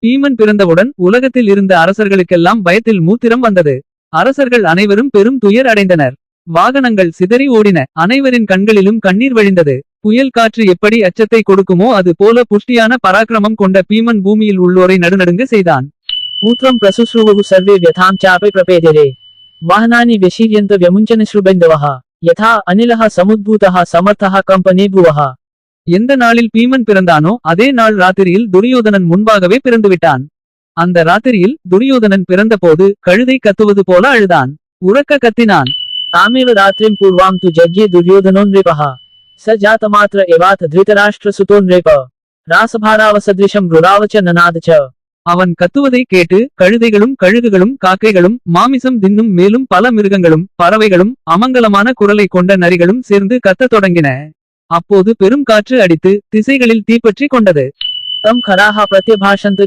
பீமன் பிறந்தவுடன் உலகத்தில் இருந்த அரசர்களுக்கெல்லாம் பயத்தில் மூத்திரம் வந்தது. அரசர்கள் அனைவரும் பெரும் துயர் அடைந்தனர். வாகனங்கள் சிதறி ஓடின. அனைவரின் கண்களிலும் கண்ணீர் வழிந்தது. புயல் காற்று எப்படி அச்சத்தை கொடுக்குமோ அது போல புஷ்டியான பராக்கிரமம் கொண்ட பீமன் பூமியில் உள்ளோரை நடுநடுங்க செய்தான். மூத்ரம் பிரசுஸ்ருவகு சர்வே வியதாம் சாபை பிரபேதிரே வாஹனானி விஷீர்யந்த வியமுஞ்சனஸ்ருபைந்தவஹ யதா அனிலஹ சமுத்பூதஹ சமர்த்தஹ கம்பனே புவஹ. எந்த நாளில் பீமன் பிறந்தானோ அதே நாள் ராத்திரியில் துரியோதனன் முன்பாகவே பிறந்துவிட்டான். அந்த ராத்திரியில் துரியோதனன் பிறந்தபோது கழுதை கத்துவது போல அழுதான். உறக்க கத்தினான். தாமேவ ராத்திரிம் பூர்வாம் து ஜஜ்யே துர்யோதனோன்ரேபஹ ச ஜாதமாத்ர எவாத் திருதராஷ்டிர சுதோன்ரேப ராசபாராவசத்ரிஷம் ருராவச்ச நநாதச்ச. அவன் கத்துவதை கேட்டு கழுதைகளும் கழுகுகளும் காக்கைகளும் மாமிசம் தின்னும் மேலும் பல மிருகங்களும் பறவைகளும் அமங்கலமான குரலை கொண்ட நரிகளும் சேர்ந்து கத்தத் தொடங்கின. அப்போது பெரும் காற்று அடித்து திசைகளில் தீப்பற்றி கொண்டது. தம் கராஹ பிரத்யபாஷந்த